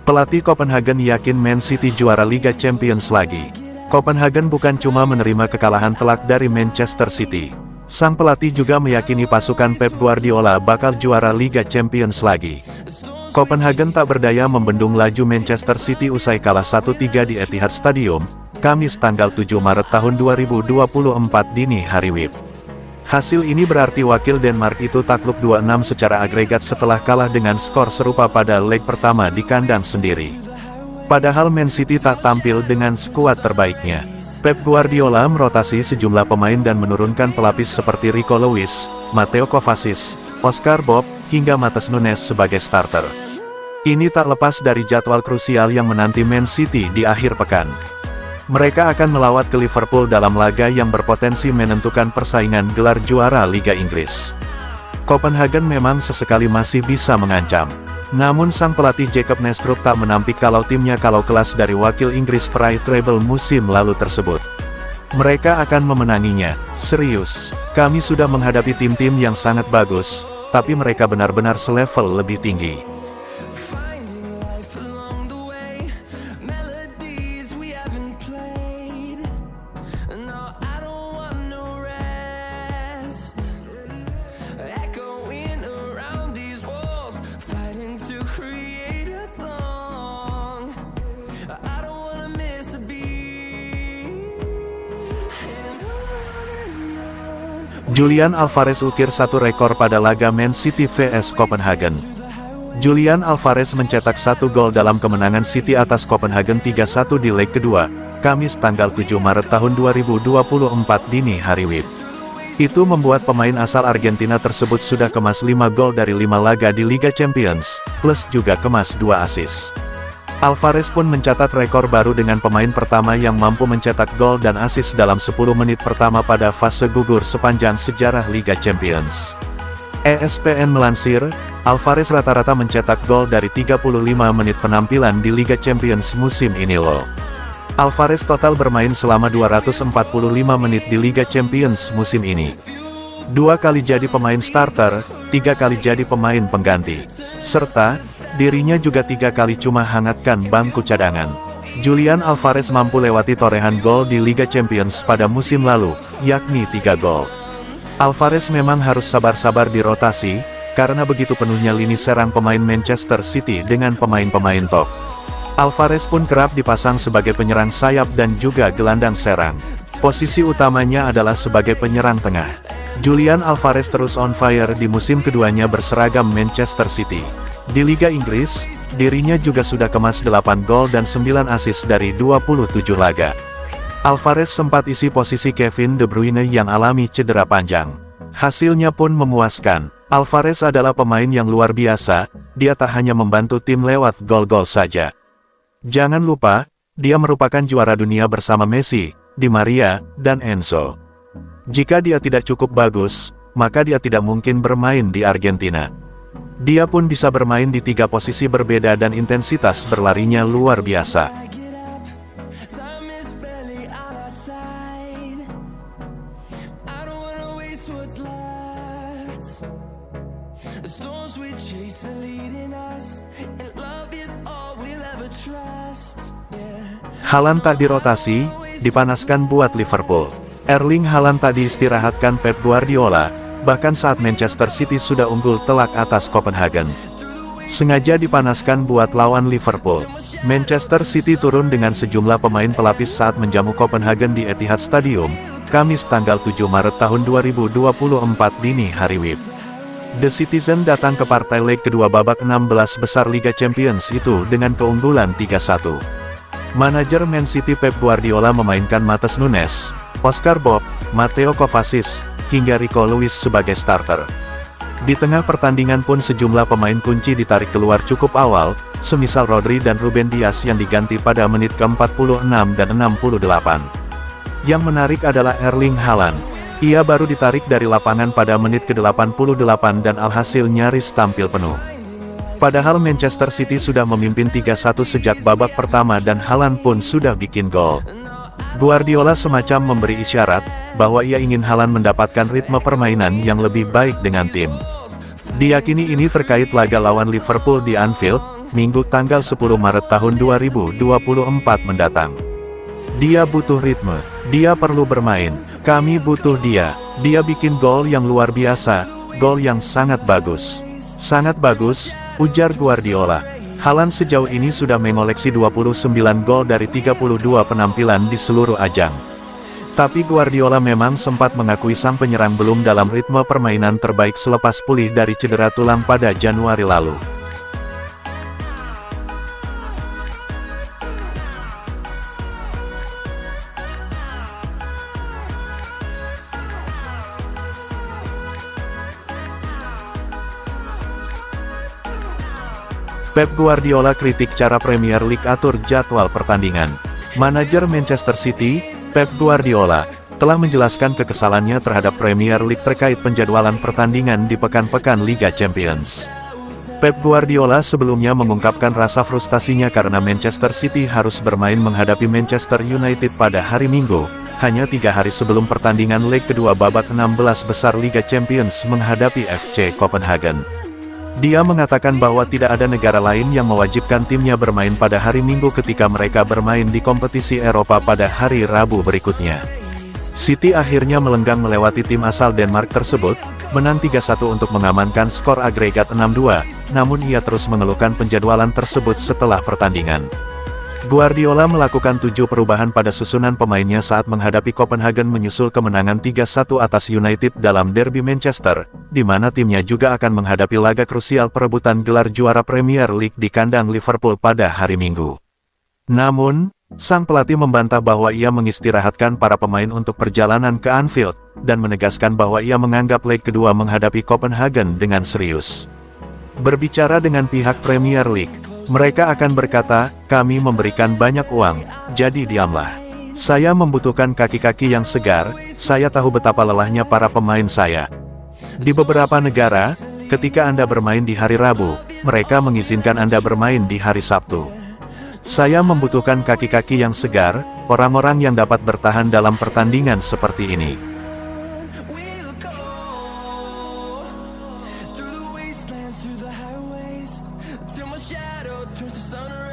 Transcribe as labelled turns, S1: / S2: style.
S1: Pelatih Copenhagen yakin Man City juara Liga Champions lagi. Copenhagen bukan cuma menerima kekalahan telak dari Manchester City. Sang pelatih juga meyakini pasukan Pep Guardiola bakal juara Liga Champions lagi. Copenhagen tak berdaya membendung laju Manchester City usai kalah 1-3 di Etihad Stadium, Kamis tanggal 7 Maret tahun 2024 dini hari WIB. Hasil ini berarti wakil Denmark itu takluk 2-6 secara agregat setelah kalah dengan skor serupa pada leg pertama di kandang sendiri. Padahal Man City tak tampil dengan skuad terbaiknya. Pep Guardiola merotasi sejumlah pemain dan menurunkan pelapis seperti Rico Lewis, Mateo Kovacic, Oscar Bob, hingga Matheus Nunes sebagai starter. Ini tak lepas dari jadwal krusial yang menanti Man City di akhir pekan. Mereka akan melawat ke Liverpool dalam laga yang berpotensi menentukan persaingan gelar juara Liga Inggris. Copenhagen memang sesekali masih bisa mengancam. Namun sang pelatih Jacob Nestrup tak menampik kalau timnya kalah kelas dari wakil Inggris peraih treble musim lalu tersebut. Mereka akan memenanginya, serius. Kami sudah menghadapi tim-tim yang sangat bagus, tapi mereka benar-benar selevel lebih tinggi. Julian Alvarez ukir satu rekor pada laga Man City vs Copenhagen. Julian Alvarez mencetak 1 gol dalam kemenangan City atas Copenhagen 3-1 di leg kedua, Kamis tanggal 7 Maret tahun 2024 dini hari WIB. Itu membuat pemain asal Argentina tersebut sudah kemas 5 gol dari 5 laga di Liga Champions, plus juga kemas 2 assist. Alvarez pun mencatat rekor baru dengan pemain pertama yang mampu mencetak gol dan assist dalam 10 menit pertama pada fase gugur sepanjang sejarah Liga Champions. ESPN melansir, Alvarez rata-rata mencetak gol dari 35 menit penampilan di Liga Champions musim ini loh. Alvarez total bermain selama 245 menit di Liga Champions musim ini. 2 kali jadi pemain starter, 3 kali jadi pemain pengganti. Serta, dirinya juga 3 kali cuma hangatkan bangku cadangan. Julian Alvarez mampu lewati torehan gol di Liga Champions pada musim lalu, yakni 3 gol. Alvarez memang harus sabar-sabar di rotasi, karena begitu penuhnya lini serang pemain Manchester City dengan pemain-pemain top. Alvarez pun kerap dipasang sebagai penyerang sayap dan juga gelandang serang. Posisi utamanya adalah sebagai penyerang tengah. Julian Alvarez terus on fire di musim keduanya berseragam Manchester City. Di Liga Inggris, dirinya juga sudah kemas 8 gol dan 9 assist dari 27 laga. Alvarez sempat isi posisi Kevin De Bruyne yang alami cedera panjang. Hasilnya pun memuaskan. Alvarez adalah pemain yang luar biasa, dia tak hanya membantu tim lewat gol-gol saja. Jangan lupa, dia merupakan juara dunia bersama Messi, Di Maria, dan Enzo. Jika dia tidak cukup bagus, maka dia tidak mungkin bermain di Argentina. Dia pun bisa bermain di 3 posisi berbeda dan intensitas berlarinya luar biasa. Haaland tak dirotasi, dipanaskan buat Liverpool. Erling Haaland tak diistirahatkan Pep Guardiola, bahkan saat Manchester City sudah unggul telak atas Copenhagen. Sengaja dipanaskan buat lawan Liverpool. Manchester City turun dengan sejumlah pemain pelapis saat menjamu Copenhagen di Etihad Stadium, Kamis tanggal 7 Maret tahun 2024 dini hari WIB. The Citizen datang ke partai leg kedua babak 16 besar Liga Champions itu dengan keunggulan 3-1. Manajer Man City Pep Guardiola memainkan Matheus Nunes, Oscar Bob, Mateo Kovacic, hingga Rico Lewis sebagai starter. Di tengah pertandingan pun sejumlah pemain kunci ditarik keluar cukup awal, semisal Rodri dan Ruben Dias yang diganti pada menit ke-46 dan 68. Yang menarik adalah Erling Haaland. Ia baru ditarik dari lapangan pada menit ke-88 dan alhasil nyaris tampil penuh. Padahal Manchester City sudah memimpin 3-1 sejak babak pertama dan Haaland pun sudah bikin gol. Guardiola semacam memberi isyarat, bahwa ia ingin Haaland mendapatkan ritme permainan yang lebih baik dengan tim. Diyakini ini terkait laga lawan Liverpool di Anfield, Minggu tanggal 10 Maret tahun 2024 mendatang. Dia butuh ritme, dia perlu bermain, kami butuh dia. Dia bikin gol yang luar biasa, gol yang sangat bagus. Sangat bagus, ujar Guardiola. Haaland sejauh ini sudah mengoleksi 29 gol dari 32 penampilan di seluruh ajang. Tapi Guardiola memang sempat mengakui sang penyerang belum dalam ritme permainan terbaik selepas pulih dari cedera tulang pada Januari lalu. Pep Guardiola kritik cara Premier League atur jadwal pertandingan. Manajer Manchester City, Pep Guardiola, telah menjelaskan kekesalannya terhadap Premier League terkait penjadwalan pertandingan di pekan-pekan Liga Champions. Pep Guardiola sebelumnya mengungkapkan rasa frustasinya karena Manchester City harus bermain menghadapi Manchester United pada hari Minggu, hanya 3 hari sebelum pertandingan leg kedua babak 16 besar Liga Champions menghadapi FC Copenhagen. Dia mengatakan bahwa tidak ada negara lain yang mewajibkan timnya bermain pada hari Minggu ketika mereka bermain di kompetisi Eropa pada hari Rabu berikutnya. City akhirnya melenggang melewati tim asal Denmark tersebut, menang 3-1 untuk mengamankan skor agregat 6-2, namun ia terus mengeluhkan penjadwalan tersebut setelah pertandingan. Guardiola melakukan 7 perubahan pada susunan pemainnya saat menghadapi Copenhagen menyusul kemenangan 3-1 atas United dalam derby Manchester, di mana timnya juga akan menghadapi laga krusial perebutan gelar juara Premier League di kandang Liverpool pada hari Minggu. Namun, sang pelatih membantah bahwa ia mengistirahatkan para pemain untuk perjalanan ke Anfield, dan menegaskan bahwa ia menganggap leg kedua menghadapi Copenhagen dengan serius. Berbicara dengan pihak Premier League, mereka akan berkata, kami memberikan banyak uang, jadi diamlah. Saya membutuhkan kaki-kaki yang segar, saya tahu betapa lelahnya para pemain saya. Di beberapa negara, ketika Anda bermain di hari Rabu, mereka mengizinkan Anda bermain di hari Sabtu. Saya membutuhkan kaki-kaki yang segar, orang-orang yang dapat bertahan dalam pertandingan seperti ini.
S2: Through the wastelands, through the highways, till my shadow turns to sun rays.